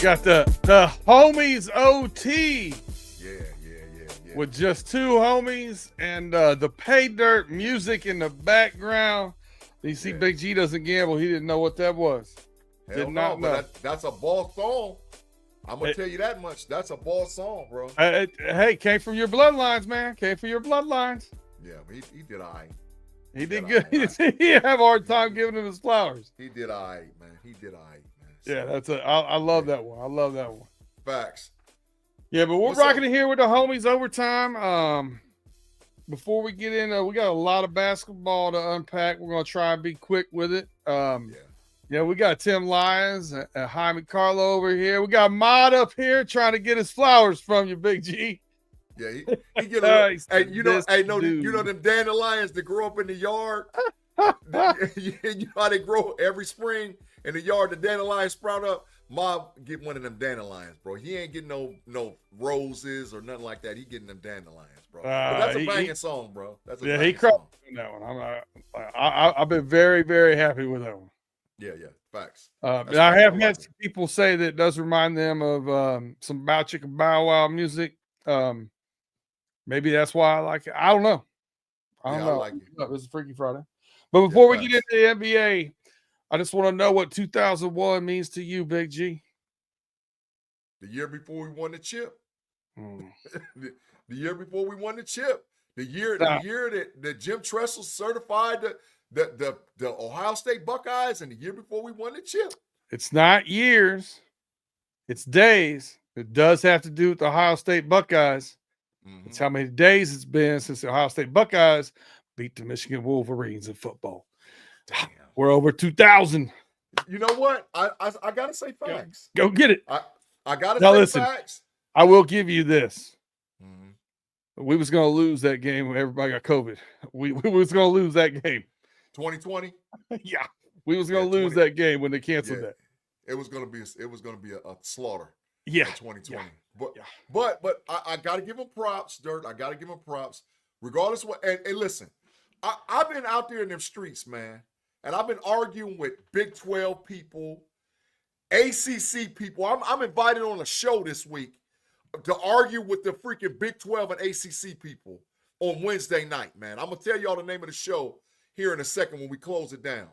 Got the homies OT Yeah. with just two homies and the pay dirt music in the background. You see, Yeah. Big G doesn't gamble. He didn't know what that was. Hell Did no, not know. but that's a ball song. I'm gonna tell you that much. That's a ball song, bro. Hey, came from your bloodlines, man. Came from your bloodlines. Yeah, he did all right. He did good. He have a hard time giving him his flowers. He did all right, man. He did all right, man. Yeah, I love that one. I love that one. Facts. Yeah, but we're What's rocking up? it here with the homies overtime. Before we get in, we got a lot of basketball to unpack. We're gonna try and be quick with it. Yeah, we got Tim Lyons and Jaime Carlo over here. We got Mod up here trying to get his flowers from you, Big G. Yeah, he get a He hey, said, you know, "This hey, no, dude." you know them dandelions that grow up in the yard. You know how they grow every spring in the yard. The dandelions sprout up. Mob get one of them dandelions, bro. He ain't getting no roses or nothing like that. He getting them dandelions, bro. But that's a banging song, bro. That's a Yeah, he banging crossed song. on that one. I've been very, very happy with that one. Yeah, facts. But I have had some people say that it does remind them of some Bow Chicka Bow Wow music. Maybe that's why I like it. I don't know. I don't know. like it. It was a Freaky Friday. But before we facts. get into the NBA, I just want to know what 2001 means to you, Big G. The year before we won the chip. Mm. The year before we won the chip. The year Stop. that Jim Tressel certified the Ohio State Buckeyes, and the year before we won the chip. It's not years, it's days. It does have to do with the Ohio State Buckeyes. Mm-hmm. It's how many days it's been since the Ohio State Buckeyes beat the Michigan Wolverines in football. Damn. We're over 2,000. You know what? I gotta say facts. Go get it. I gotta Now say listen. facts. I will give you this. Mm-hmm. We was going to lose that game when everybody got COVID. We was going to lose that game. 2020. Yeah, we was going to lose that game when they canceled that. It was gonna be a slaughter. Yeah, 2020. But I gotta give them props, Dirt. I gotta give them props, regardless of what. And listen, I've been out there in them streets, man, and I've been arguing with Big 12 people, ACC people. I'm invited on a show this week to argue with the freaking Big 12 and ACC people on Wednesday night, man. I'm gonna tell y'all the name of the show here in a second when we close it down.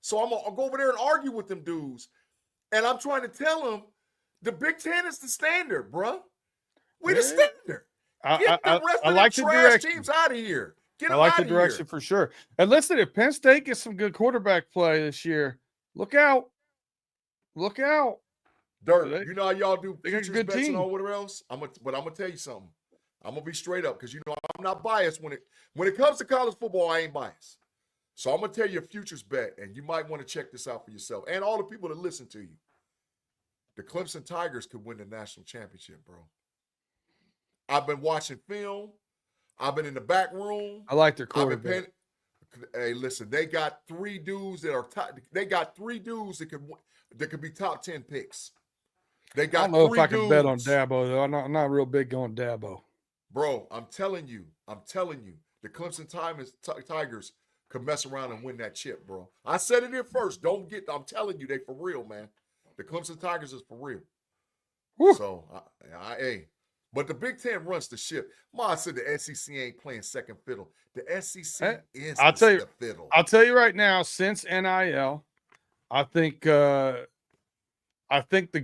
So I'll go over there and argue with them dudes, and I'm trying to tell them the Big Ten is the standard, bro. We the standard. Get the rest of the trash teams out of here. Get them out of here. I like the direction for sure. And listen, if Penn State gets some good quarterback play this year, look out. Look out. Dirt, you know how y'all do futures good bets team. and all whatever else? But I'm gonna tell you something. I'm gonna be straight up because you know I'm not biased when it comes to college football. I ain't biased. So I'm gonna tell you a futures bet, and you might want to check this out for yourself and all the people that listen to you. The Clemson Tigers could win the national championship, bro. I've been watching film. I've been in the back room. I like their quarterback. Hey, listen, they got three dudes that are they got three dudes that could be top 10 picks. They got I don't know if I dudes. can bet on Dabo, though. I'm not real big on Dabo. Bro, I'm telling you, the Clemson Tigers could mess around and win that chip, bro. I said it here first. I'm telling you, they for real, man. The Clemson Tigers is for real. Woo. So, but the Big Ten runs the ship. Ma said the SEC ain't playing second fiddle. The SEC is the fiddle. I'll tell you right now, since NIL, I think the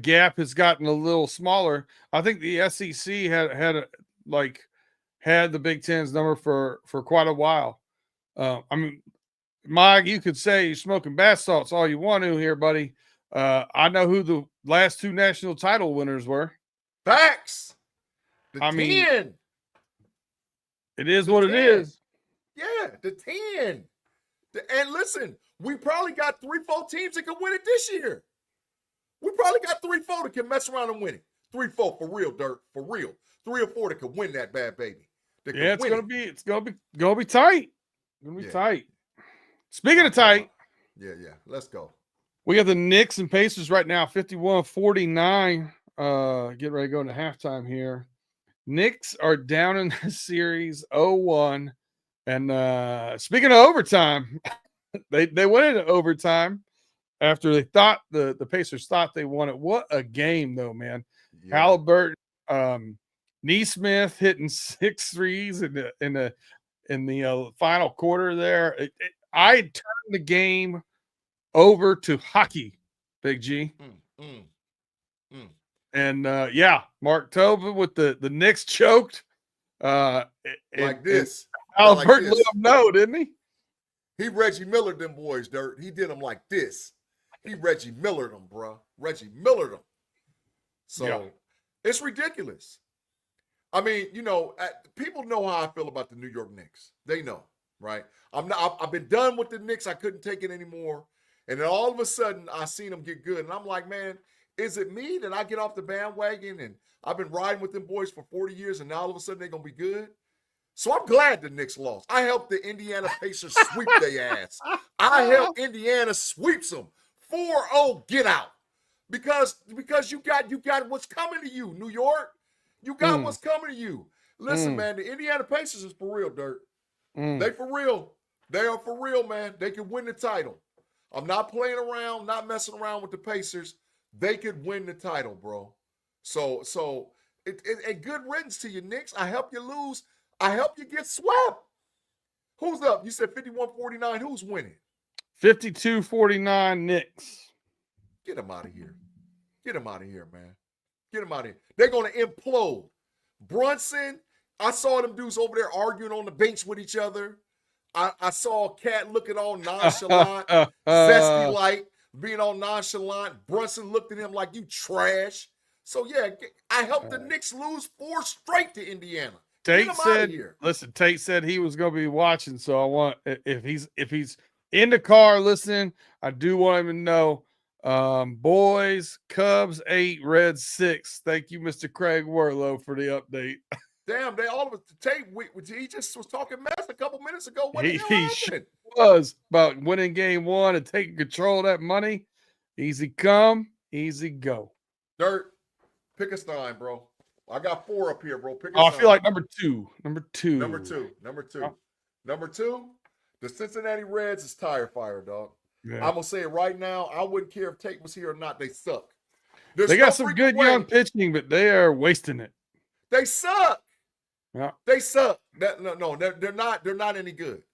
gap has gotten a little smaller. I think the SEC had the Big Ten's number for quite a while. I mean, Mike, you could say you're smoking bath salts all you want to here, buddy. I know who the last two national title winners were. Facts. The 10. It is what it is. Yeah, the 10. And listen, we probably got 3-4 teams that can win it this year. We probably got 3-4 that can mess around and win it. 3-4 for real, Dirt, for real. 3 or 4 that can win that bad baby. It's gonna be tight. It's gonna be tight. Speaking of tight, yeah, let's go. We got the Knicks and Pacers right now, 51-49. Getting ready to go into halftime here. Knicks are down in the series 0-1. And speaking of overtime, they went into overtime. after they thought the Pacers thought they won it. What a game, though, man. Yeah. Halliburton, Neesmith hitting 6 threes in the final quarter there. I turned the game over to hockey, Big G. And Mark Tobin with the Knicks choked. Like this. Halliburton let him know, didn't he? He Reggie Millered them boys, Dirt. He did them like this. He Reggie Millered them, bro. Reggie Millered them. So it's ridiculous. I mean, people know how I feel about the New York Knicks. They know, right? I've been done with the Knicks. I couldn't take it anymore. And then all of a sudden, I seen them get good. And I'm like, man, is it me that I get off the bandwagon and I've been riding with them boys for 40 years and now all of a sudden they're going to be good? So I'm glad the Knicks lost. I helped the Indiana Pacers sweep their ass. I helped Indiana sweeps them. 4-0, get out. Because you got what's coming to you, New York. You got what's coming to you. Listen, man, the Indiana Pacers is for real, Dirt. They for real. They are for real, man. They can win the title. I'm not playing around, not messing around with the Pacers. They could win the title, bro. So a good riddance to you, Knicks. I help you lose. I help you get swept. Who's up? You said 51-49. Who's winning? 52-49 Knicks. Get them out of here. Get them out of here, man. Get them out of here. They're going to implode. Brunson, I saw them dudes over there arguing on the bench with each other. I saw a cat looking all nonchalant, zesty like, being all nonchalant. Brunson looked at him like, you trash. So, yeah, I helped the Knicks lose 4 straight to Indiana. Tate said he was going to be watching, so I want, if he's in the car listening, I do want him to know, boys, Cubs 8, Reds 6. Thank you, Mr. Craig Warlow, for the update. Damn, they all of us. Tate, he just was talking mess a couple minutes ago. What he was about winning game 1 and taking control of that money. Easy come, easy go. Dirt, pick a sign, bro. I got 4 up here, bro. Pick a sign. I feel like number two. Number 2, the Cincinnati Reds is tire fire, dog. Yeah. I'm going to say it right now. I wouldn't care if Tate was here or not. They suck. They got some good young pitching, but they are wasting it. They suck. Yeah. They suck. No, they're not. They're not any good.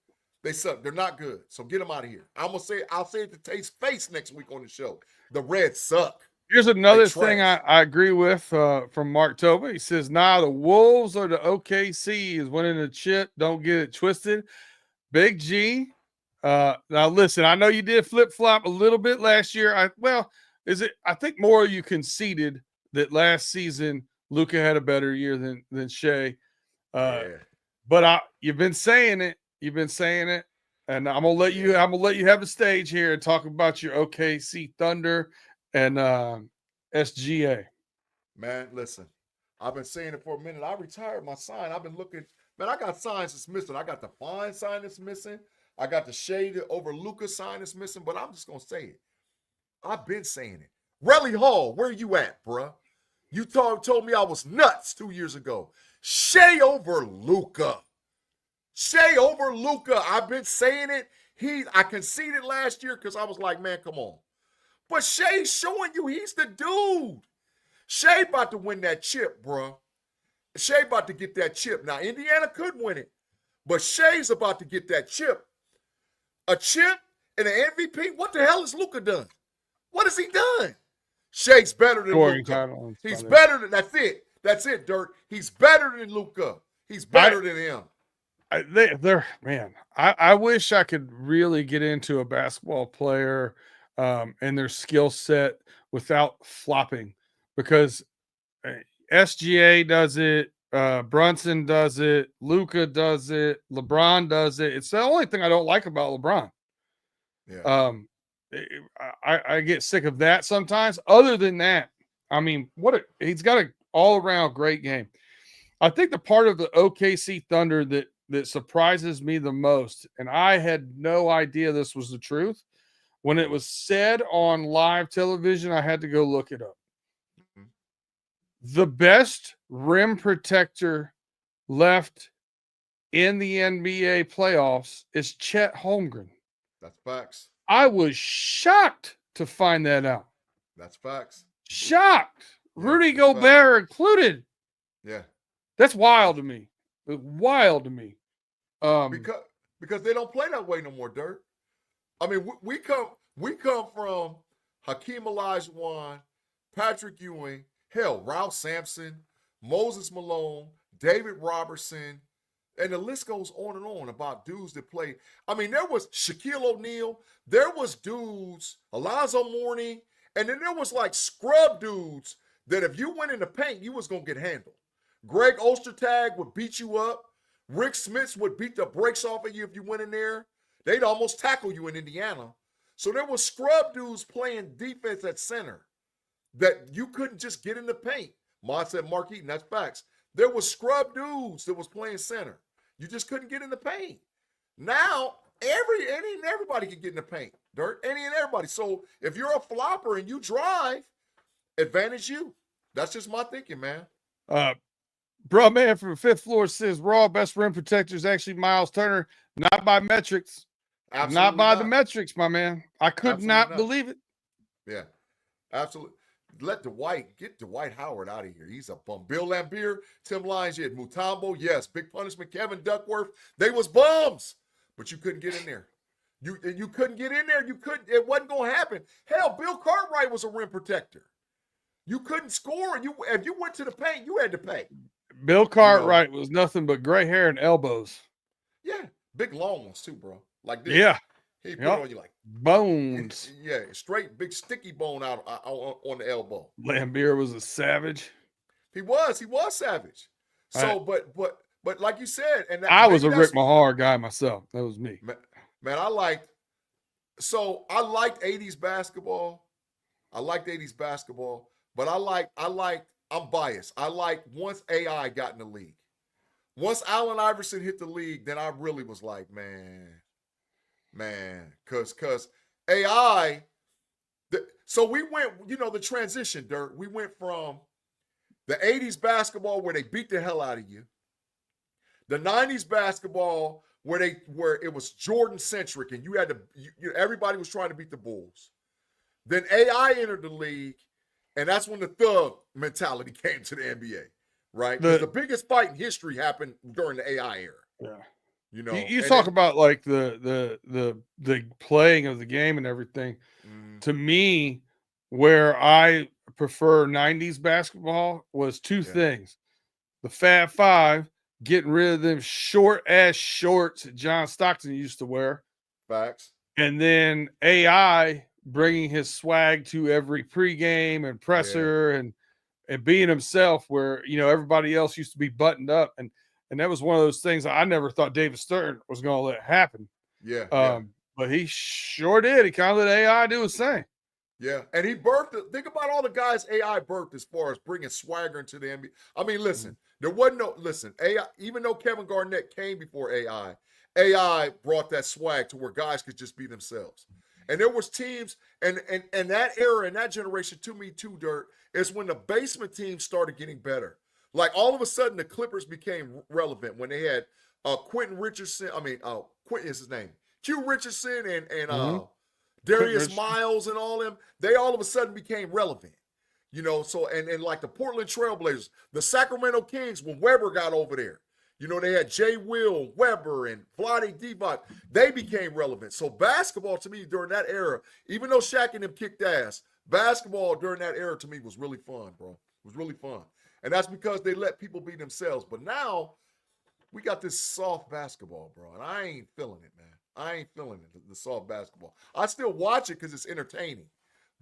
They suck. They're not good. So get them out of here. I'll say it to Tate's face next week on the show. The Reds suck. Here's another thing I agree with from Mark Tobin. He says, the Wolves or the OKC is winning the chip. Don't get it twisted. Big G. Now listen, I know you did flip-flop a little bit last year. I think more you conceded that last season Luka had a better year than Shea. But you've been saying it. And I'm gonna let you have the stage here and talk about your OKC Thunder and SGA. Man, listen, I've been saying it for a minute. I retired my sign. I've been looking, man. I got signs that's missing. I got the Fine sign that's missing. I got the Shade over Luka sign that's missing. But I'm just gonna say it. I've been saying it. Relly Hall, where you at, bruh? You told me I was nuts 2 years ago. Shea over Luka. Shea over Luka. I've been saying it. I conceded last year because I was like, man, come on. But Shea's showing you he's the dude. Shea about to win that chip, bro. Shea about to get that chip. Now, Indiana could win it, but Shea's about to get that chip. A chip and an MVP? What the hell has Luka done? What has he done? Shea's better than Luka. He's better than, that's it. That's it, Dirt. He's better than Luka. He's better than him. I wish I could really get into a basketball player and their skill set without flopping, because SGA does it, Brunson does it, Luka does it, LeBron does it. It's the only thing I don't like about LeBron. Yeah. I get sick of that sometimes. Other than that, I mean, he's got an all-around great game. I think the part of the OKC Thunder that surprises me the most, and I had no idea this was the truth, when it was said on live television, I had to go look it up. Mm-hmm. The best rim protector left in the NBA playoffs is Chet Holmgren. That's facts. I was shocked to find that out. That's facts. Shocked. Yeah, Rudy that's Gobert included. Yeah. That's wild to me. It's wild to me. Because they don't play that way no more, Dirt. I mean, we come from Hakeem Olajuwon, Patrick Ewing, hell, Ralph Sampson, Moses Malone, David Robertson, and the list goes on and on about dudes that played. I mean, there was Shaquille O'Neal, there was dudes, Alonzo Mourning, and then there was like scrub dudes that if you went in the paint, you was going to get handled. Greg Ostertag would beat you up. Rick Smits would beat the brakes off of you if you went in there. They'd almost tackle you in Indiana. So there was scrub dudes playing defense at center that you couldn't just get in the paint. Mod said Mark Eaton, that's facts. There was scrub dudes that was playing center. You just couldn't get in the paint. Now, any and everybody can get in the paint. Dirt, any and everybody. So if you're a flopper and you drive, advantage you. That's just my thinking, man. Bro, man, from the fifth floor says Raw best rim protector is actually Miles Turner, not by metrics. Absolutely not by the metrics, my man. I could Absolutely not not. believe it. Yeah, absolutely. Get Dwight Howard out of here. He's a bum. Bill Laimbeer, Tim Lyons, you had Mutombo, yes. Big Punishment, Kevin Duckworth. They was bums, but you couldn't get in there. You couldn't get in there. You couldn't. It wasn't going to happen. Hell, Bill Cartwright was a rim protector. You couldn't score. If you went to the paint, you had to pay. Bill Cartwright was nothing but gray hair and elbows. Yeah, big long ones too, bro. Like this. Yeah. He put on you like bones. Yeah, straight big sticky bone out on the elbow. Laimbeer was a savage. He was savage. So, but like you said, and I was a Rick Mahar guy myself. That was me. Man, I liked 80s basketball. But I'm biased. I like once AI got in the league. Once Allen Iverson hit the league, then I really was like, because AI, so we went, the transition, Dirt. We went from the 80s basketball where they beat the hell out of you, the 90s basketball where it was Jordan centric and you had to, everybody was trying to beat the Bulls. Then AI entered the league, and that's when the thug mentality came to the NBA, right? The biggest fight in history happened during the AI era. Yeah. You talk about like the playing of the game and everything. To me, where I prefer 90s basketball was two things. The Fab Five, getting rid of them short ass shorts that John Stockton used to wear. Facts. And then AI bringing his swag to every pregame and presser and being himself where, everybody else used to be buttoned up. And that was one of those things I never thought David Stern was going to let happen. Yeah. But he sure did. He kind of let AI do his thing. Yeah. And he birthed it. Think about all the guys AI birthed as far as bringing swagger into the NBA. I mean, listen, there wasn't AI, even though Kevin Garnett came before AI brought that swag to where guys could just be themselves. And there was teams, and that era and that generation, to me too, Dirt, is when the basement teams started getting better. Like all of a sudden, the Clippers became relevant when they had Quentin Richardson. Quentin is his name. Q Richardson and Darius Miles and all them. They all of a sudden became relevant. So and like the Portland Trailblazers, the Sacramento Kings, when Webber got over there. They had Jay Will, Weber, and Vlade Divac. They became relevant. So basketball to me during that era, even though Shaq and them kicked ass, basketball during that era to me was really fun, bro. It was really fun. And that's because they let people be themselves. But now we got this soft basketball, bro. And I ain't feeling it, man. I ain't feeling it, the soft basketball. I still watch it because it's entertaining.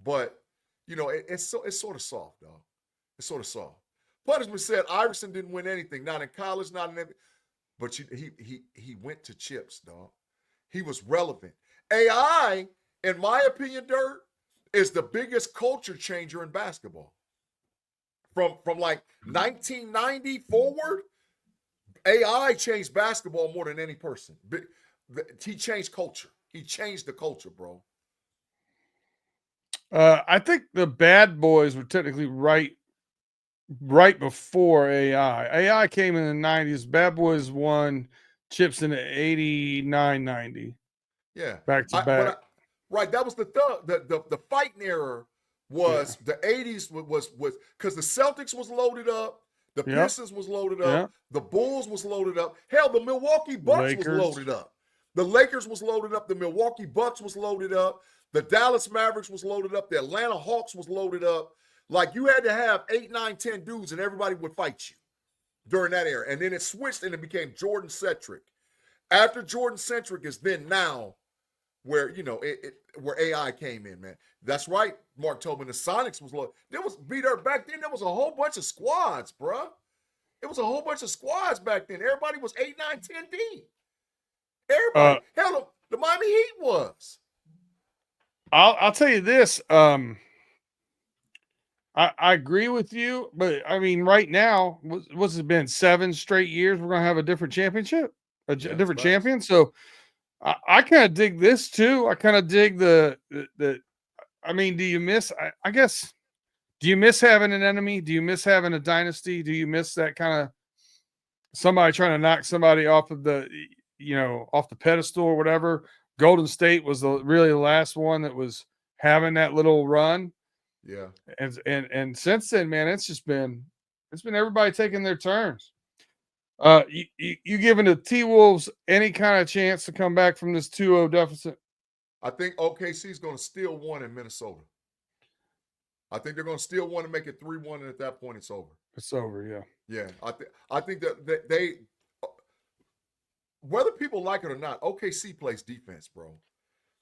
But, it's sort of soft, dog. It's sort of soft. Punishment said Iverson didn't win anything, not in college, not in anything. But he went to chips, dog. He was relevant. AI, in my opinion, Dirt, is the biggest culture changer in basketball. From like 1990 forward, AI changed basketball more than any person. He changed culture. He changed the culture, bro. I think the Bad Boys were technically right before AI. AI came in the 90s. Bad Boys won chips in the 89-90. Yeah. Back to back. Right. That was the thug. The fighting era was the 80s was because the Celtics was loaded up, the Pistons was loaded up, the Bulls was loaded up. Hell, the Milwaukee Bucks was loaded up. The Lakers was loaded up. The Milwaukee Bucks was loaded up. The Dallas Mavericks was loaded up. The Atlanta Hawks was loaded up. Like you had to have 8, 9, 10 dudes, and everybody would fight you during that era. And then it switched and it became Jordan-centric. After Jordan-centric is then now where, you know, where AI came in, man. That's right. Mark told me the Sonics was low. There was back then. There was a whole bunch of squads, bro. It was a whole bunch of squads back then. Everybody was 8, 9, 10 deep. Everybody. Hell, the Miami Heat was. I'll tell you this. I agree with you, but I mean, right now, what's it been 7 straight years? We're gonna have a different championship, a different champion. So I kind of dig this too. I kind of dig the. I mean, do you miss? I guess. Do you miss having an enemy? Do you miss having a dynasty? Do you miss that kind of somebody trying to knock somebody off of the, off the pedestal or whatever? Golden State was really the last one that was having that little run. Yeah. And since then, man, it's been everybody taking their turns. You giving the T-Wolves any kind of chance to come back from this 2-0 deficit? I think OKC is going to steal one in Minnesota. I think they're going to steal one and make it 3-1, and at that point, it's over. It's over, yeah. Yeah, I think that they, whether people like it or not, OKC plays defense, bro.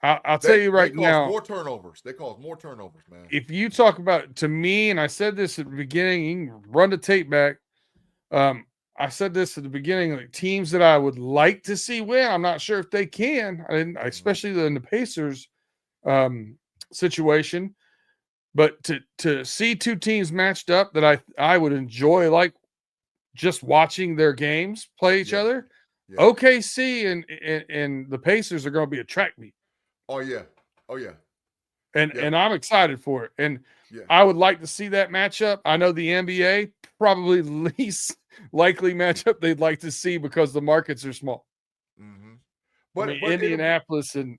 I'll tell you right now. More turnovers. They cause more turnovers, man. If you talk about, to me, and I said this at the beginning, you can run the tape back. I said this at the beginning, like teams that I would like to see win. I'm not sure if they can, especially in the Pacers situation. But to see two teams matched up that I would enjoy, like just watching their games play each other. Yeah. OKC and the Pacers are going to be a track meet. Oh yeah. And I'm excited for it. And I would like to see that matchup. I know the NBA probably least likely matchup they'd like to see because the markets are small. Mm-hmm. But Indianapolis and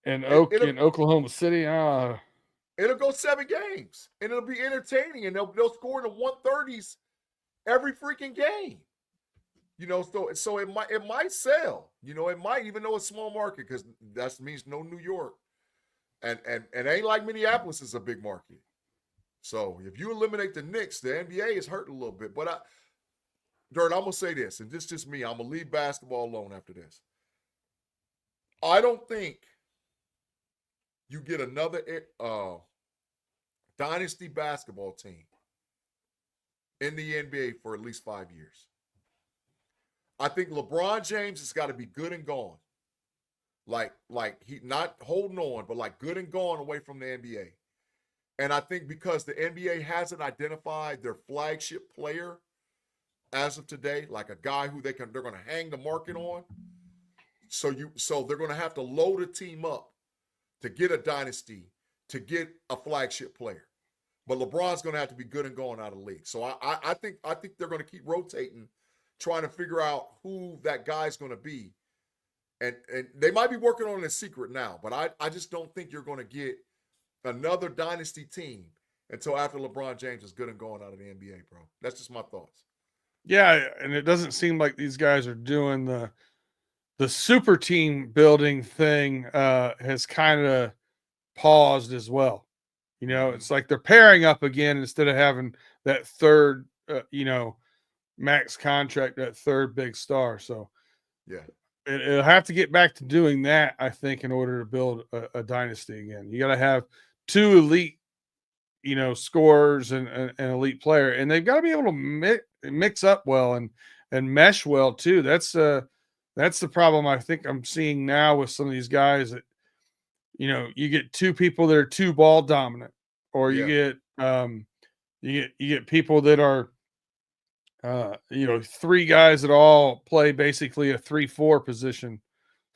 Oklahoma City. It'll go 7 games, and it'll be entertaining, and they'll score in the 130s every freaking game. So it might sell. It might, even though it's small market, because that means no New York, and ain't like Minneapolis is a big market. So if you eliminate the Knicks, the NBA is hurting a little bit. But Dirt, I'm gonna say this, and this is just me. I'm gonna leave basketball alone after this. I don't think you get another dynasty basketball team in the NBA for at least 5 years. I think LeBron James has got to be good and gone. Like he not holding on, but like good and gone away from the NBA. And I think because the NBA hasn't identified their flagship player as of today, like a guy who they're going to hang the market on. So they're going to have to load a team up to get a dynasty, to get a flagship player. But LeBron's going to have to be good and going out of the league. So I think they're going to keep rotating, trying to figure out who that guy's going to be. And they might be working on it in secret now, but I just don't think you're going to get another dynasty team until after LeBron James is good and going out of the NBA, bro. That's just my thoughts. Yeah, and it doesn't seem like these guys are doing the super team building thing has kind of paused as well. It's like they're pairing up again instead of having that third, max contract, that third big star. So yeah, it'll have to get back to doing that, I think, in order to build a dynasty again. You got to have 2 elite, scorers and an elite player, and they've got to be able to mix up well and mesh well too. That's the problem I think I'm seeing now with some of these guys that, you get 2 people that are 2 ball dominant, or you get people that are, 3 guys that all play basically a 3-4 position.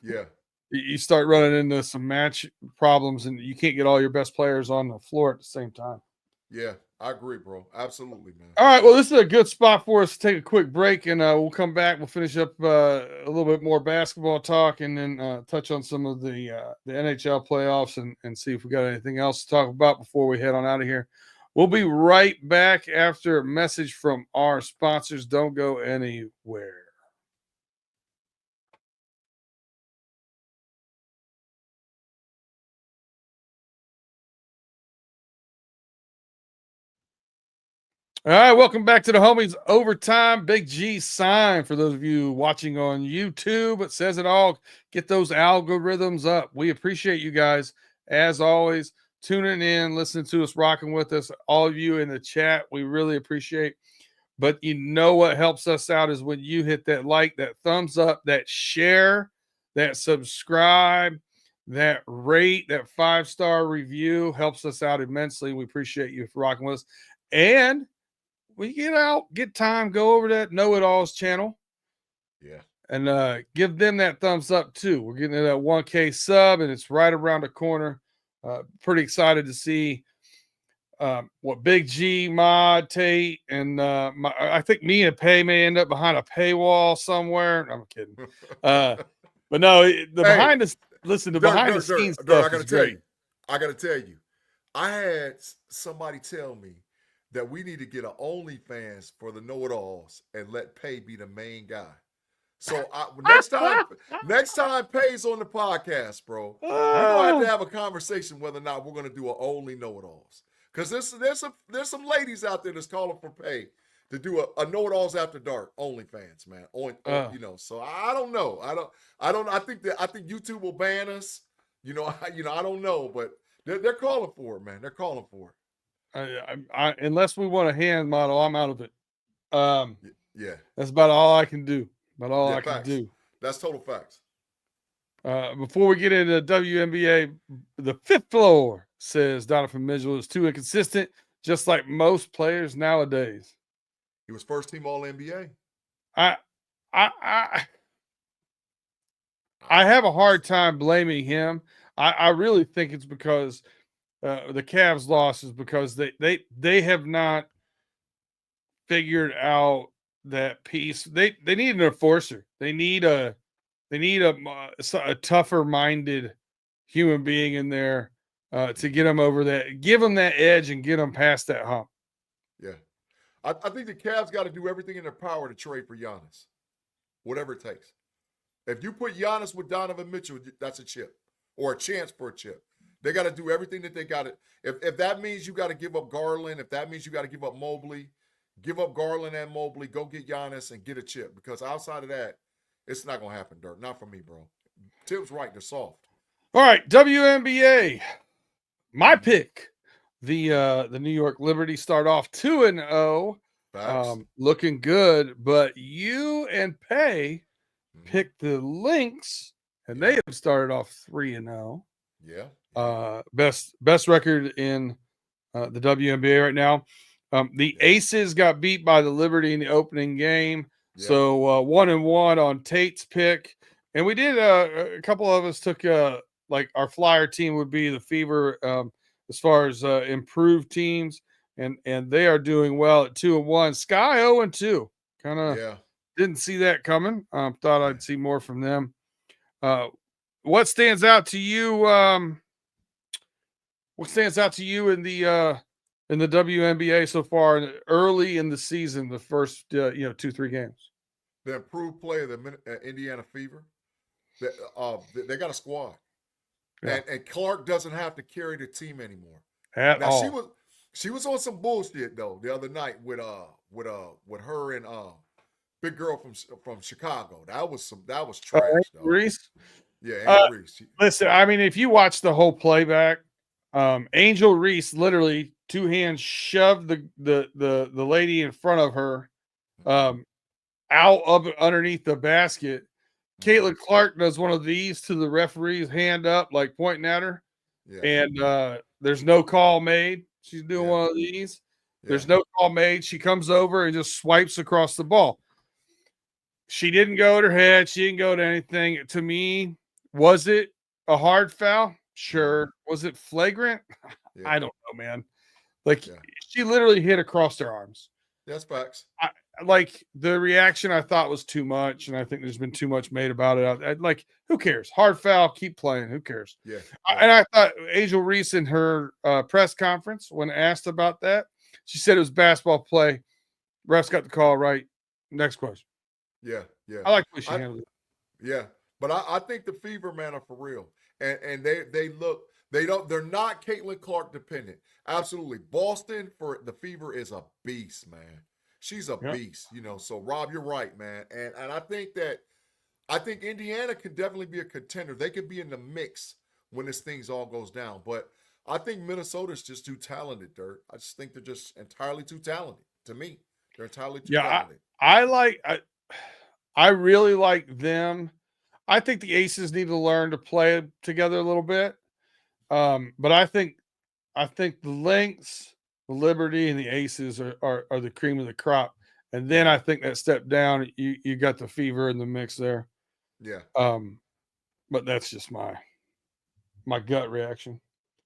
Yeah. You start running into some match problems, and you can't get all your best players on the floor at the same time. Yeah, I agree, bro. Absolutely, man. All right. Well, this is a good spot for us to take a quick break, and we'll come back. We'll finish up a little bit more basketball talk, and then touch on some of the NHL playoffs, and see if we got anything else to talk about before we head on out of here. We'll be right back after a message from our sponsors. Don't go anywhere. All right, welcome back to the Homies Overtime. Big G sign for those of you watching on YouTube. It says it all. Get those algorithms up. We appreciate you guys, as always, tuning in, listening to us, rocking with us. All of you in the chat, we really appreciate. But you know what helps us out is when you hit that like, that thumbs up, that share, that subscribe, that rate, that 5-star review helps us out immensely. We appreciate you for rocking with us. And we get time, go over that Know It Alls channel. Yeah. And give them that thumbs up too. We're getting to that 1K sub, and it's right around the corner. Pretty excited to see what Big G, Mod, Tate, and I think me and Pay may end up behind a paywall somewhere. I'm kidding. But no, behind the scenes stuff is great. I got to tell you, I had somebody tell me that we need to get an OnlyFans for the know-it-alls and let Pay be the main guy. So next time Pay's on the podcast, bro, we're gonna have a conversation whether or not we're gonna do an only know-it-alls. Because there's some ladies out there that's calling for Pay to do a know-it-alls after dark OnlyFans, man. So I don't know. I think YouTube will ban us. I don't know, but they're calling for it, man. They're calling for it. Unless we want a hand model, I'm out of it. Yeah, that's about all I can do. Facts. Can do. That's total facts. Before we get into WNBA, the fifth floor says Donovan Mitchell is too inconsistent, just like most players nowadays. He was first team All NBA. I have a hard time blaming him. I really think it's because the Cavs loss is because they have not figured out that piece. They need an enforcer. They need a tougher minded human being in there to get them over that, give them that edge and get them past that hump. Yeah. I think the Cavs got to do everything in their power to trade for Giannis, whatever it takes. If you put Giannis with Donovan Mitchell, that's a chip or a chance for a chip. They got to do everything that they got to. If that means you got to give up Garland, if that means you got to give up Mobley, give up Garland and Mobley, go get Giannis and get a chip. Because outside of that, it's not going to happen, Dirk. Not for me, bro. Tim's right. They're soft. All right, WNBA. My pick. The New York Liberty start off 2-0. Looking good. But you and Pay picked the Lynx, and they have started off 3-0. Yeah. Best record in the WNBA right now. The Aces got beat by the Liberty in the opening game. Yeah. So 1-1 on Tate's pick. And we did a couple of us took like our flyer team would be the Fever as far as improved teams. And they are doing well at 2-1. Sky 0-2. Kind of didn't see that coming. Thought I'd see more from them. What stands out to you? What stands out to you in the WNBA so far, early in the season, the first 2-3 games? The improved play of the Indiana Fever. They got a squad, and Clark doesn't have to carry the team anymore. At all. She was on some bullshit though the other night with her and big girl from Chicago. That was trash. Reese. Yeah, Reese. Listen, I mean, if you watch the whole playback, Angel Reese literally two hands shoved the lady in front of her out of underneath the basket. Caitlin Clark does one of these to the referee's hand up, like pointing at her. Yeah. And there's no call made. She's doing one of these. Yeah. There's no call made. She comes over and just swipes across the ball. She didn't go to her head. She didn't go to anything. To me, was it a hard foul? Sure. Was it flagrant? I don't know, man. Like she literally hit across their arms. That's facts. Like the reaction I thought was too much, and I think there's been too much made about it. Like, who cares? Hard foul, keep playing. Who cares? Yeah. And I thought Angel Reese in her press conference, when asked about that, she said it was basketball play. Refs got the call right. Next question. Yeah. I like the way she handled it. Yeah, but I think the Fever, man, are for real, and they're not Caitlin Clark dependent. Absolutely, Boston for the Fever is a beast, man. She's a beast, So Rob, you're right, man, and I think Indiana can definitely be a contender. They could be in the mix when this thing's all goes down, but I think Minnesota's just too talented, Dirt. I just think they're just entirely too talented. To me, they're entirely too talented. I really like them. I think the Aces need to learn to play together a little bit. But I think the Lynx, the Liberty, and the Aces are the cream of the crop. And then I think that step down, you got the Fever in the mix there. Yeah. But that's just my gut reaction.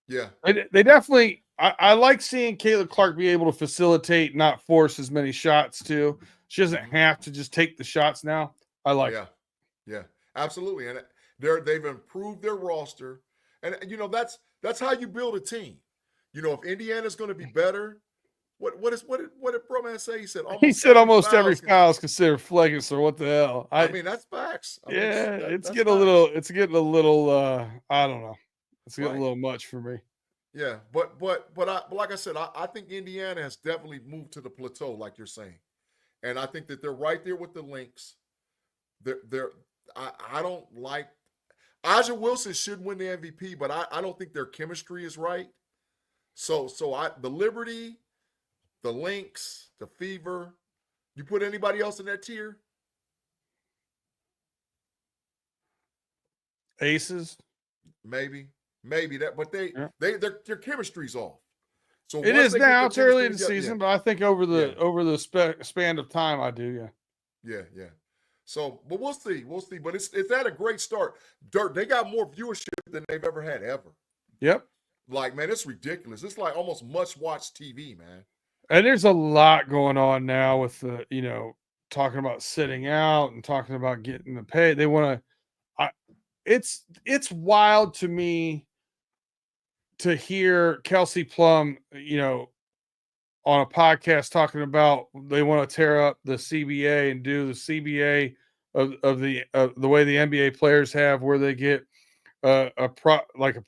Yeah. They definitely I like seeing Caitlin Clark be able to facilitate, not force as many shots too. She doesn't have to just take the shots now. I like it. Yeah, absolutely. And they've improved their roster. And that's how you build a team. If Indiana's going to be better, what did Bro Man say? He said almost every foul is considered flagrant, or what the hell? I mean, that's facts. It's getting a little I don't know. It's getting a little much for me. Yeah, but like I said, I think Indiana has definitely moved to the plateau, like you're saying. And I think that they're right there with the Lynx. I don't like Aja Wilson should win the MVP, but I don't think their chemistry is right. So the Liberty, the Lynx, the Fever. You put anybody else in that tier? Aces, maybe that, but their chemistry's off. So it is now. It's early in the season, but I think over the span of time, I do. Yeah. So, but we'll see. But it's at a great start. Dirt, they got more viewership than they've ever had ever. Yep. Like, man, it's ridiculous. It's like almost must-watch TV, man. And there's a lot going on now with the, talking about sitting out and talking about getting the pay. They want to. It's wild to me to hear Kelsey Plum, on a podcast talking about they want to tear up the CBA and do the CBA of the way the NBA players have, where they get a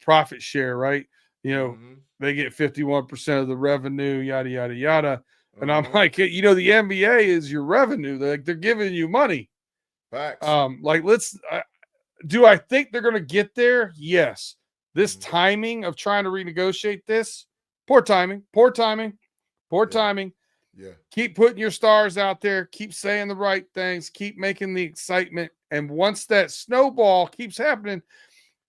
profit share, right? They get 51% of the revenue, yada yada yada. And I'm like, the NBA is your revenue. They're giving you money. Facts. Do I think they're going to get there? Yes. This timing of trying to renegotiate this, poor timing. Yeah. Keep putting your stars out there. Keep saying the right things. Keep making the excitement. And once that snowball keeps happening,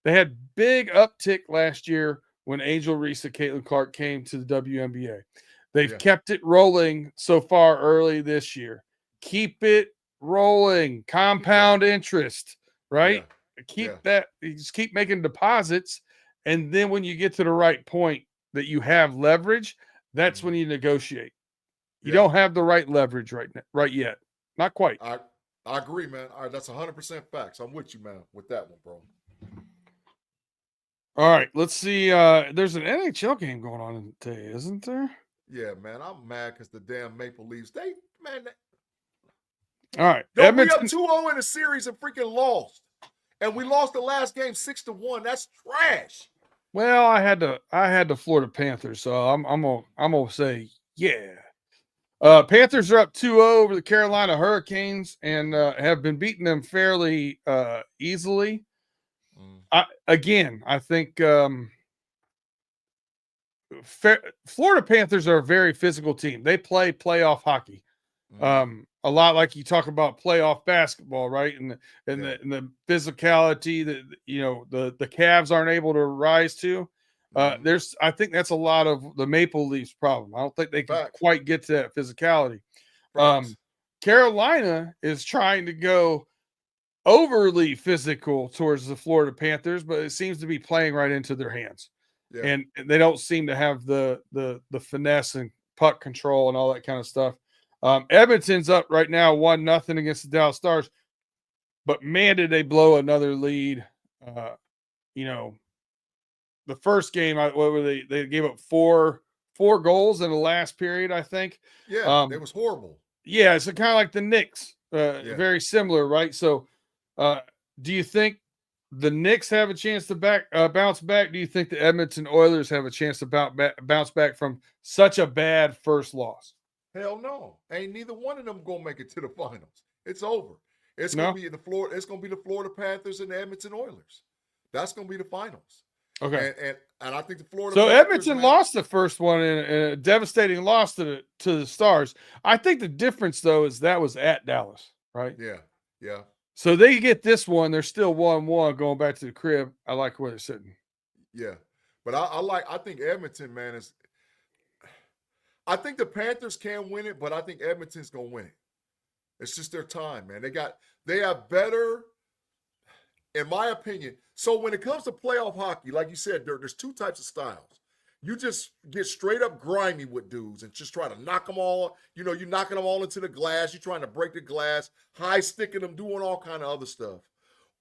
they had big uptick last year when Angel Reese and Caitlin Clark came to the WNBA. They've kept it rolling so far early this year. Keep it rolling. Compound interest, right? Keep that. You just keep making deposits. And then when you get to the right point that you have leverage, that's when you negotiate. You don't have the right leverage right yet. Not quite. I agree, man. All right, that's 100% facts. I'm with you, man, with that one, bro. All right, let's see. There's an NHL game going on today, isn't there? Yeah, man. I'm mad because the damn Maple Leafs, all right. We up 2-0 in the series and freaking lost. And we lost the last game 6-1. That's trash. Well, I had the Florida Panthers, so I'm gonna say yeah. Panthers are up 2-0 over the Carolina Hurricanes and have been beating them fairly easily. I think Florida Panthers are a very physical team. They play playoff hockey. A lot like you talk about playoff basketball, right? And the physicality that the Cavs aren't able to rise to. I think that's a lot of the Maple Leafs problem. I don't think they can quite get to that physicality. Carolina is trying to go overly physical towards the Florida Panthers, but it seems to be playing right into their hands. Yeah. and they don't seem to have the finesse and puck control and all that kind of stuff. Edmonton's up right now 1-0 against the Dallas Stars, but man, did they blow another lead. You know, the first game, what were they? They gave up four goals in the last period, I think. Yeah, it was horrible. Yeah, it's kind of like the Knicks, Yeah. very similar, right? So, do you think the Knicks have a chance to bounce back? Do you think the Edmonton Oilers have a chance to bounce back from such a bad first loss? Hell no. Ain't neither one of them gonna make it to the finals. It's over. It's No? gonna be it's gonna be the Florida Panthers and the Edmonton Oilers. That's gonna be the finals. Okay. And I think the Florida So Panthers, Edmonton man, lost the first one in a devastating loss to the Stars. I think the difference though is that was at Dallas, right? Yeah, yeah. So they get this one. They're still 1-1 going back to the crib. I like where they're sitting. Yeah. But I think Edmonton, man, is I think the Panthers can win it, but I think Edmonton's gonna win it. It's just their time, man. They have better, in my opinion. So when it comes to playoff hockey, like you said, there's two types of styles. You just get straight up grimy with dudes and just try to knock them all. You know, you're knocking them all into the glass. You're trying to break the glass, high sticking them, doing all kind of other stuff.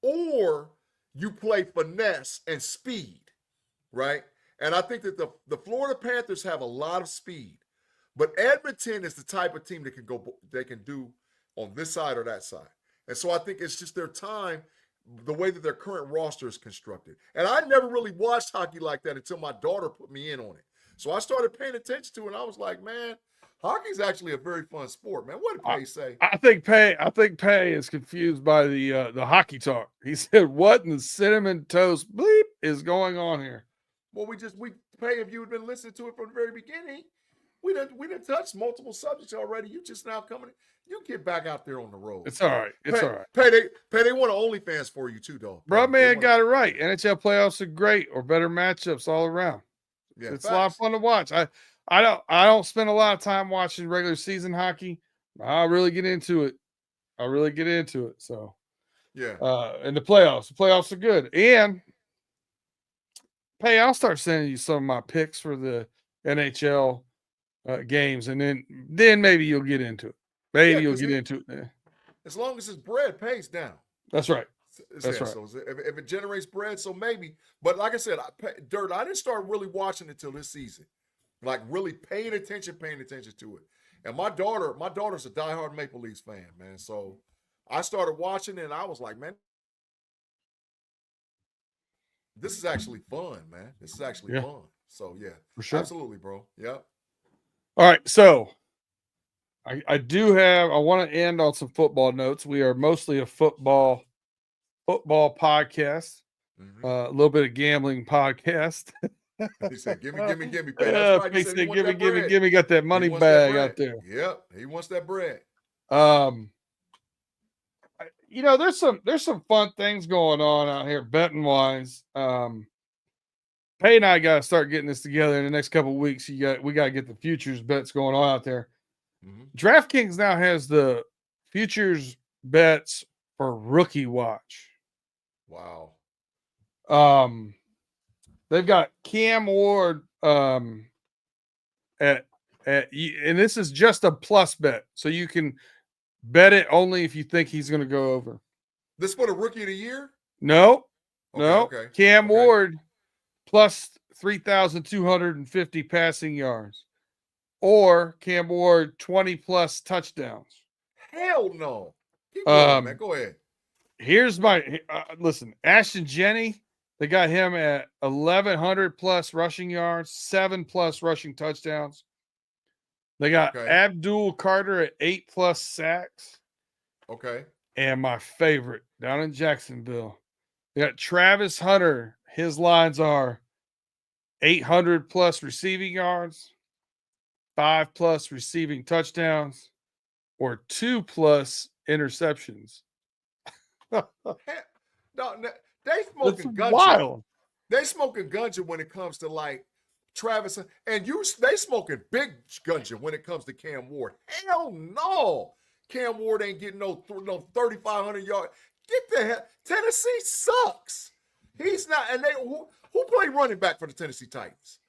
Or you play finesse and speed, right? And I think that the Florida Panthers have a lot of speed. But Edmonton is the type of team that they can do on this side or that side. And so I think it's just their time, the way that their current roster is constructed. And I never really watched hockey like that until my daughter put me in on it. So I started paying attention to it, and I was like, man, hockey's actually a very fun sport, man. What did Pay say? I think Pay is confused by the hockey talk. He said, "What in the cinnamon toast bleep is going on here?" Well, Pay, if you had been listening to it from the very beginning, we didn't touch multiple subjects already. You just now coming in. You get back out there on the road. It's all right. It's all right. Pay, they want OnlyFans for you too, though. Bro, man, got it right. NHL playoffs are great, or better matchups all around. Yeah, it's a lot of fun to watch. I don't spend a lot of time watching regular season hockey. I really get into it. So yeah. And the playoffs are good. And Pay, I'll start sending you some of my picks for the NHL games, and then maybe you'll get into it. As long as his bread pays down. That's right. That's right. So if it generates bread, so maybe. But like I said, I didn't start really watching it until this season. Like really paying attention to it. And my daughter's a diehard Maple Leafs fan, man. So I started watching it, and I was like, man, this is actually fun, man. This is actually fun. So yeah, for sure. Absolutely, bro. Yep. All right, so I want to end on some football notes. We are mostly a football podcast, a little bit of gambling podcast. He said, "Give me, pay." That's right. He said, "Give me." Got that money bag out there. Yep, he wants that bread. You know, there's some fun things going on out here betting wise. Pay and I got to start getting this together in the next couple of weeks. We got to get the futures bets going on out there. DraftKings now has the futures bets for rookie watch. Wow. They've got Cam Ward and this is just a plus bet, so you can bet it only if you think he's going to go over. This for the rookie of the year? No. Okay. Cam Ward plus 3,250 passing yards, or Cam Ward 20 plus touchdowns. Hell no. Keep going, man. Go ahead. Here's my listen. Ashton Jenney, they got him at 1,100 plus rushing yards, 7 plus rushing touchdowns. They got Abdul Carter at 8 plus sacks. Okay. And my favorite down in Jacksonville, they got Travis Hunter. His lines are 800 plus receiving yards, 5 plus receiving touchdowns, or 2 plus interceptions. No, they smoking gunja. Wild. They smoking gunja when it comes to like Travis, and they smoking big gunja when it comes to Cam Ward. Hell no, Cam Ward ain't getting no 3,500 yards. Get the hell. Tennessee sucks. He's not, and Who played running back for the Tennessee Titans?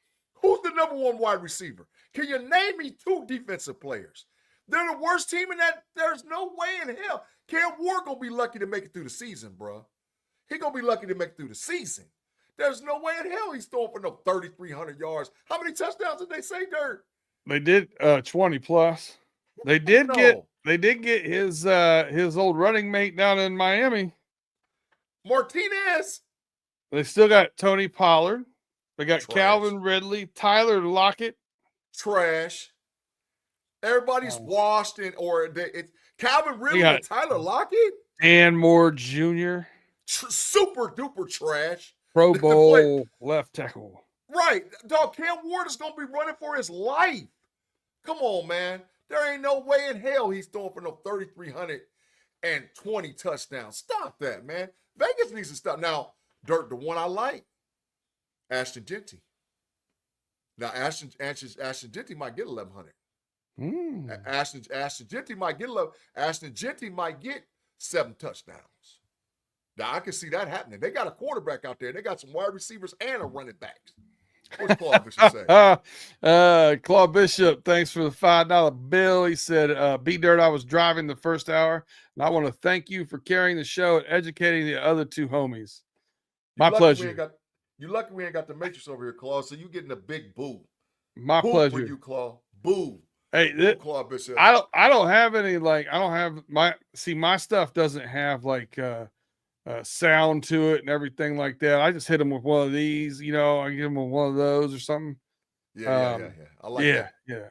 Who's the number one wide receiver? Can you name me 2 defensive players? They're the worst team in that. There's no way in hell. Cam Ward going to be lucky to make it through the season, bro. He going to be lucky to make it through the season. There's no way in hell he's throwing for no 3,300 yards. How many touchdowns did they say, Dirt? They did 20 plus. They did get his old running mate down in Miami. Martinez. They still got Tony Pollard. They got Trash. Calvin Ridley, Tyler Lockett. Trash. Everybody's washed in, Calvin Ridley and Tyler Lockett. Dan Moore Jr. Super duper trash. Pro Bowl left tackle. Right. Dog, Cam Ward is going to be running for his life. Come on, man. There ain't no way in hell he's throwing for no 3,320 touchdowns. Stop that, man. Vegas needs to stop. Now, Dirt, the one I like, Ashton Genty. Now, Ashton Genty might get 1,100. Ashton Genty might get 11. Ashton Genty might get 7 touchdowns. Now, I can see that happening. They got a quarterback out there. They got some wide receivers and a running back. What's Claude Bishop say? Claude Bishop, thanks for the $5 bill. He said, B-Dirt, I was driving the first hour, and I want to thank you for carrying the show and educating the other 2 homies. My pleasure. You lucky we ain't got the Matrix over here, Claude, so you getting a big boo. My boo pleasure. For you, Claude. Boo. Hey, boo, Claude Bishop. I don't have any, my stuff doesn't have sound to it and everything like that. I just hit them with one of these, I give them with one of those or something. Yeah. I like that. Yeah.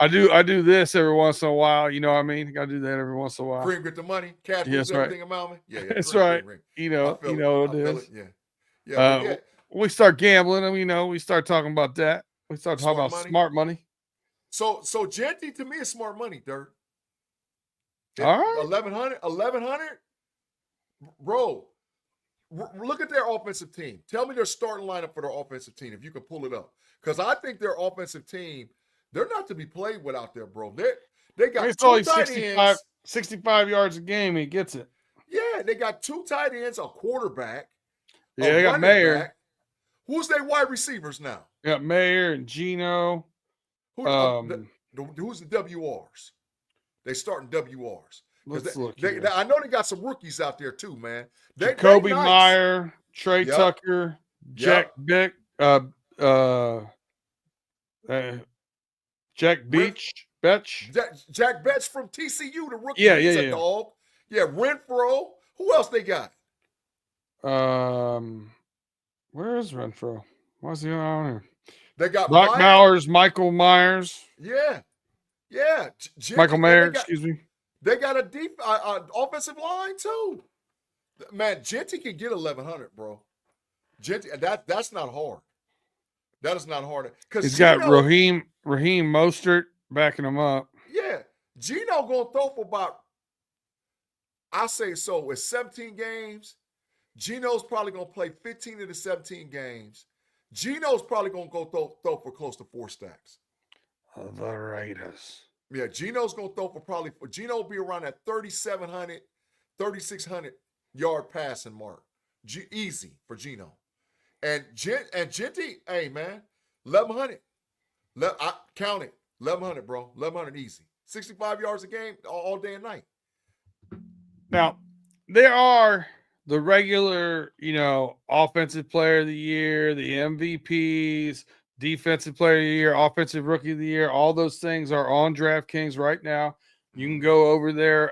I do this every once in a while. You know what I mean? Got to do that every once in a while. Cream get the money. Cash moves everything about me. Yeah. That's right. Cream. You know what it is. Yeah. We start gambling, and we start talking about that. We start talking about smart money. So Genty to me is smart money, Dirt. All right. 1,100. Bro, look at their offensive team. Tell me their starting lineup for their offensive team, if you can pull it up. Because I think their offensive team, they're not to be played with out there, bro. They got 2 tight ends. 65 yards a game, he gets it. Yeah, they got 2 tight ends, a quarterback. Yeah, they got Mayer. Back. Who's their wide receivers now? They got Mayer and Gino. Who's the WRs? They starting WRs. Let's look. I know they got some rookies out there too, man. Jacoby Meyer, Trey Tucker, Jack Beck, Jack Betch. Jack Betch from TCU, the rookie. Yeah. Dog. Yeah, Renfro. Who else they got? Where is Renfro? Why's he on here? They got Brock Bowers, Michael Myers. Yeah. Michael Mayer, excuse me. They got a deep offensive line too. Man, Genty can get 1,100, bro. Genty, that's not hard. That is not hard. Because he's got Raheem Mostert backing him up. Yeah, Gino gonna throw for about, I say so. It's 17 games. Gino's probably gonna play 15 of the 17 games. Gino's probably gonna go throw for close to 4 stacks. The Raiders. Yeah, Gino's going to throw for Gino will be around that 3,700, 3,600 yard passing mark. Easy for Gino. And Genty, hey, man, 1,100. I count it. 1,100, bro. 1,100 easy. 65 yards a game all day and night. Now, there are the regular, offensive player of the year, the MVPs, defensive player of the year, offensive rookie of the year. All those things are on DraftKings right now. You can go over there.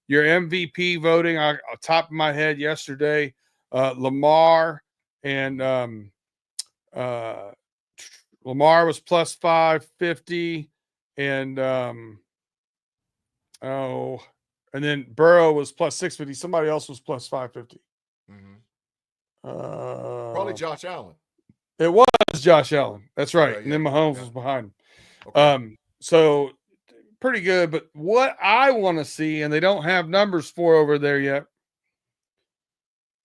Your MVP voting, on top of my head yesterday, Lamar and Lamar was plus 550, and and then Burrow was plus 650. Somebody else was plus 550. Probably Josh Allen. It was Josh Allen. That's right. Yeah, and then Mahomes was behind him. Okay. So pretty good. But what I want to see, and they don't have numbers for over there yet,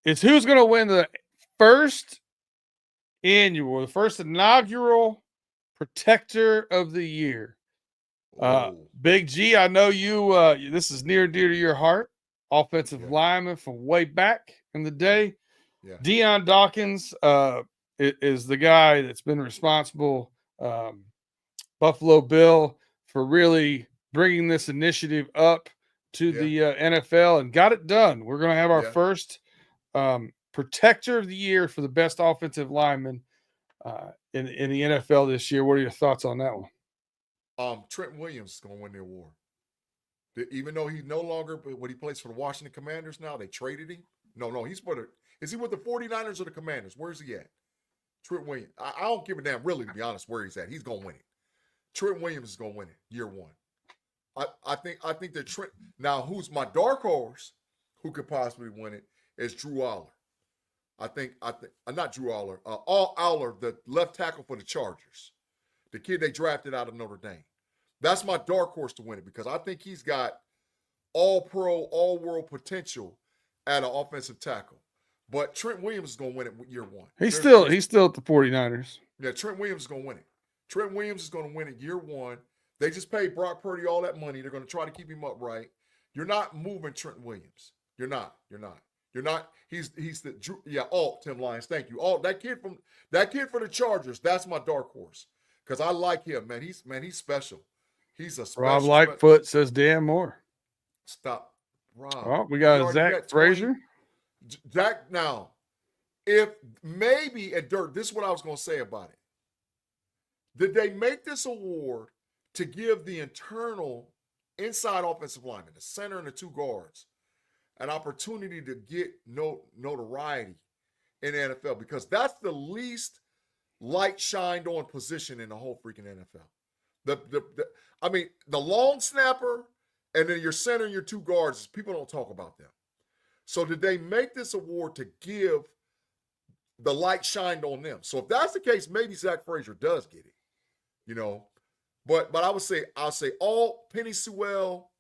is who's going to win the first inaugural Protector of the Year. Big G, I know you. This is near and dear to your heart. Offensive lineman from way back in the day. Yeah. Deion Dawkins is the guy that's been responsible, Buffalo Bill, for really bringing this initiative up to the NFL and got it done. We're going to have our first protector of the year for the best offensive lineman in the NFL this year. What are your thoughts on that one? Trent Williams is going to win the award. Even though he's no longer, but he plays for the Washington Commanders now, they traded him. No, he's for the. Is he with the 49ers or the Commanders? Where's he at? Trent Williams. I don't give a damn, really, to be honest, where he's at. He's going to win it. Trent Williams is going to win it year one. I think that Trent. Now, who's my dark horse who could possibly win it is Drew Aller. I think not Drew Aller. Aller, the left tackle for the Chargers, the kid they drafted out of Notre Dame. That's my dark horse to win it because I think he's got all-pro, all-world potential at an offensive tackle. But Trent Williams is going to win it year one. He's still at the 49ers. Yeah, Trent Williams is going to win it. Trent Williams is going to win it year one. They just paid Brock Purdy all that money. They're going to try to keep him upright. You're not moving Trent Williams. You're not. He's Tim Lyons. Thank you. That kid for the Chargers. That's my dark horse because I like him, man. He's special. He's a special. Rob Lightfoot says Dan Moore. Stop, Rob. Oh, we got Zach Frazier. Zach, now, if maybe at Dirt, this is what I was going to say about it. Did they make this award to give the internal inside offensive lineman, the center and the two guards, an opportunity to get notoriety in the NFL? Because that's the least light shined on position in the whole freaking NFL. The long snapper and then your center and your two guards, people don't talk about them. So did they make this award to give the light shined on them? So if that's the case, maybe Zach Frazier does get it, But I'll say all Penny Sewell.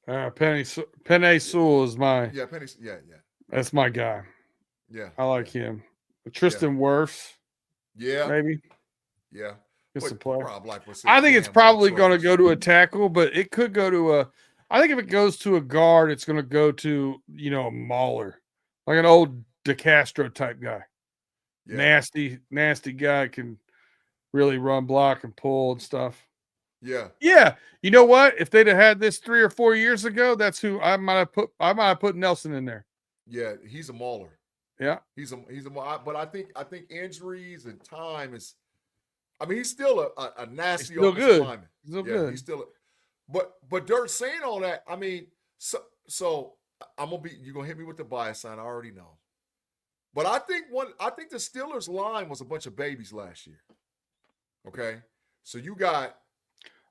Penny Sewell is my That's my guy. Yeah, I like him. Tristan Wirfs. Yeah, maybe. Yeah. Just a player. I think it's probably going to go to a tackle, but it could go to a. I think if it goes to a guard, it's going to go to a mauler, like an old DeCastro type guy. Yeah. Nasty guy, can really run, block, and pull and stuff. Yeah. Yeah. You know what? If they'd have had this 3 or 4 years ago, that's who I might have put Nelson in there. Yeah, he's a mauler. Yeah. He's a but I think injuries and time is. He's still a nasty offensive lineman. He's still good. He's still. But Dirt, saying all that, so you're gonna hit me with the bias sign. I already know. But I think the Steelers line was a bunch of babies last year. Okay, so you got.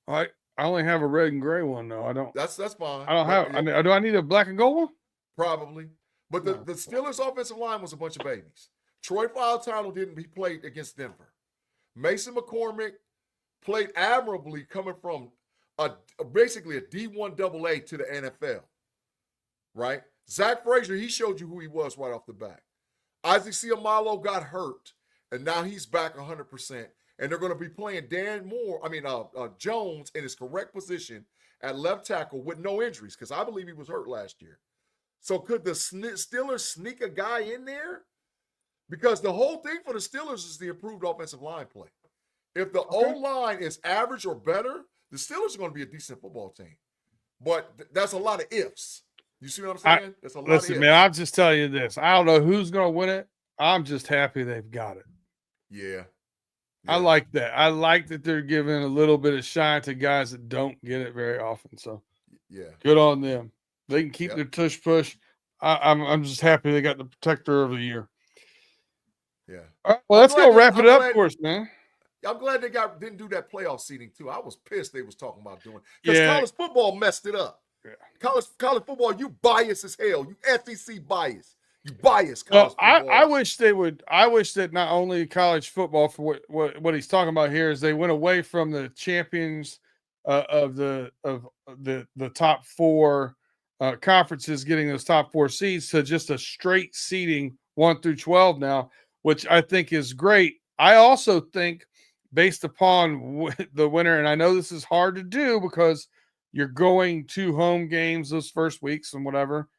I only have a red and gray one though. I don't. That's fine. I don't have. Do I need a black and gold one? Probably. But the Steelers offensive line was a bunch of babies. Troy Fautano he played against Denver. Mason McCormick played admirably coming from basically a D1 AA to the NFL, right? Zach Frazier, he showed you who he was right off the bat. Isaac Seumalo got hurt, and now he's back 100%. And they're going to be playing Jones in his correct position at left tackle with no injuries because I believe he was hurt last year. So could the Steelers sneak a guy in there? Because the whole thing for the Steelers is the improved offensive line play. If the O-line is average or better, the Steelers are going to be a decent football team. But that's a lot of ifs. You see what I'm saying? That's a lot of ifs. Listen, man, I'll just tell you this. I don't know who's going to win it. I'm just happy they've got it. Yeah. I like that. I like that they're giving a little bit of shine to guys that don't get it very often. So, good on them. They can keep their tush push. I'm just happy they got the protector of the year. Yeah. All right, well, let's go wrap it up for us, man. I'm glad they didn't do that playoff seeding too. I was pissed they was talking about doing because college football messed it up. Yeah. College football, you biased as hell. You SEC bias. You biased college football. I wish they would. I wish that not only college football, for what he's talking about here, is they went away from the champions of the top four conferences getting those top four seeds to just a straight seeding 1 through 12 now, which I think is great. I also think, based upon the winner, and I know this is hard to do because you're going to home games those first weeks and whatever,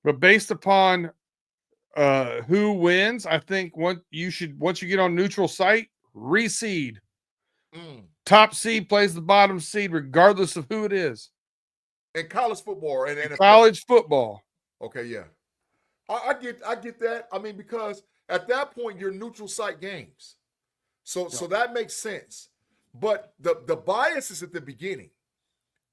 but based upon who wins, I think once you get on neutral site, reseed. Top seed plays the bottom seed, regardless of who it is. In college football and NFL. College football. Okay, yeah. I get that. I mean, because at that point you're neutral site games. So that makes sense. But the bias is at the beginning,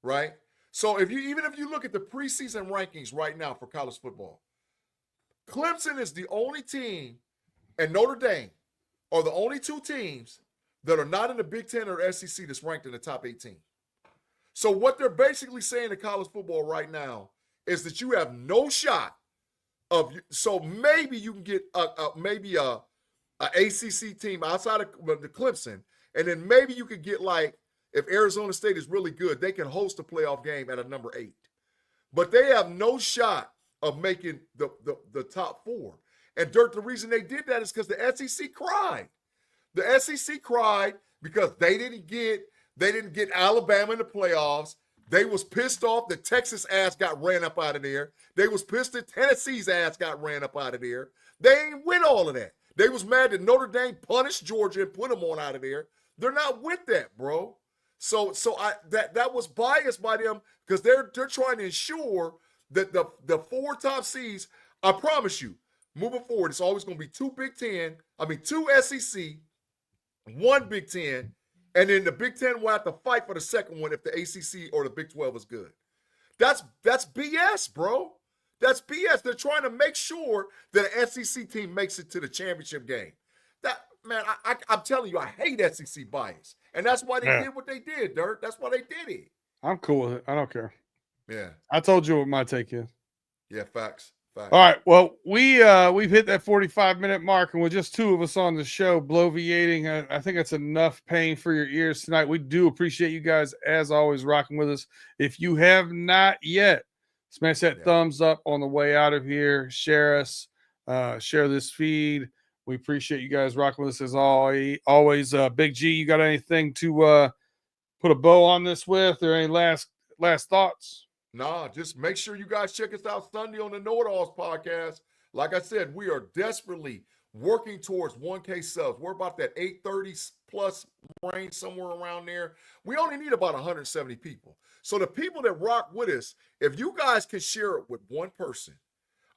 right? So even if you look at the preseason rankings right now for college football, Clemson is the only team, and Notre Dame are the only two teams that are not in the Big Ten or SEC that's ranked in the top 18. So what they're basically saying in college football right now is that you have no shot of. So maybe you can get maybe a ACC team outside of the Clemson, and then maybe you could get, like, if Arizona State is really good, they can host a playoff game at a number 8. But they have no shot of making the top 4. And Dirk, the reason they did that is because the SEC cried. The SEC cried because they didn't get Alabama in the playoffs. They was pissed off that Texas ass got ran up out of there. They was pissed that Tennessee's ass got ran up out of there. They ain't win all of that. They was mad that Notre Dame punished Georgia and put them on out of there. They're not with that, bro. So that was biased by them because they're trying to ensure that the 4 top seeds, I promise you, moving forward, it's always going to be 2 SEC, 1 Big Ten, and then the Big Ten will have to fight for the second one if the ACC or the Big 12 is good. That's BS, bro. That's BS. They're trying to make sure that an SEC team makes it to the championship game. I'm telling you, I hate SEC bias. And that's why they did what they did, Dirk. That's why they did it. I'm cool with it. I don't care. Yeah. I told you what my take is. Yeah, facts. All right. Well, we've hit that 45-minute mark, and with just 2 of us on the show, bloviating, I think that's enough pain for your ears tonight. We do appreciate you guys, as always, rocking with us. If you have not yet, smash that thumbs up on the way out of here. Share us. Share this feed. We appreciate you guys rocking with us as always. Big G, you got anything to put a bow on this with, or any last thoughts? Nah, just make sure you guys check us out Sunday on the Know-It-Alls podcast. Like I said, we are desperately working towards 1K subs. We're about that 830 plus range, somewhere around there. We only need about 170 people. So the people that rock with us, if you guys can share it with one person,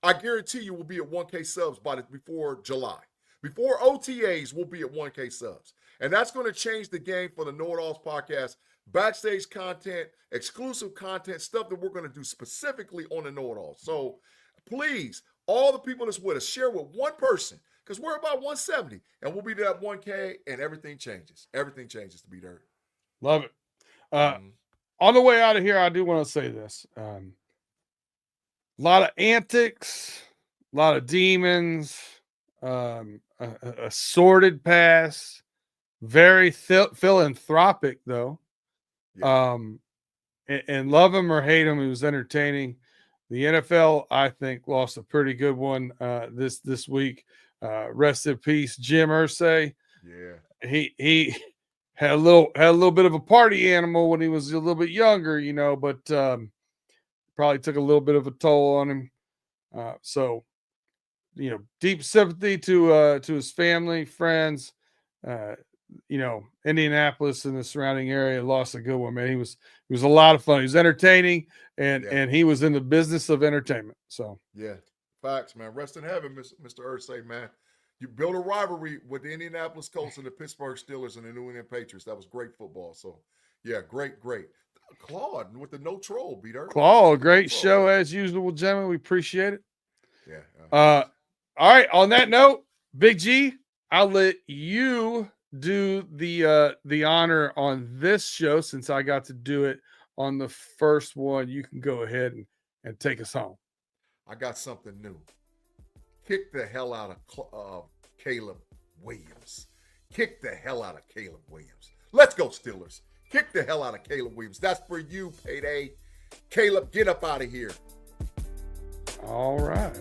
I guarantee you we'll be at 1K subs before July. Before OTAs, we'll be at 1K subs. And that's going to change the game for the Know-It-Alls podcast. Backstage content, exclusive content, stuff that we're going to do specifically on the Know-It-Alls. So please, all the people that's with us, share with one person, because we're about 170, and we'll be there at 1K, and everything changes. Everything changes to be there. Love it. On the way out of here, I do want to say this. A lot of antics, a lot of demons, a sordid past, very philanthropic, though. Yeah. And love him or hate him, he was entertaining. The NFL, I think, lost a pretty good one this week. Rest in peace, Jim Irsay. Yeah, he had a little bit of a party animal when he was a little bit younger, but probably took a little bit of a toll on him. So, deep sympathy to his family, friends. Indianapolis and the surrounding area lost a good one, man. He was a lot of fun. He was entertaining, and he was in the business of entertainment. So yeah, facts, man. Rest in heaven, Mr. Irsay, man. You built a rivalry with the Indianapolis Colts and the Pittsburgh Steelers and the New England Patriots. That was great football. So yeah, great. Claude with the no troll, Peter. Claude, great show as usual, gentlemen. We appreciate it. Yeah. All right. On that note, Big G, I'll let you do the honor on this show since I got to do it on the first one. You can go ahead and take us home. I got something new. Kick the hell out of Caleb Williams. Kick the hell out of Caleb Williams. Let's go, Steelers. Kick the hell out of Caleb Williams. That's for you, Payday. Caleb, get up out of here. All right.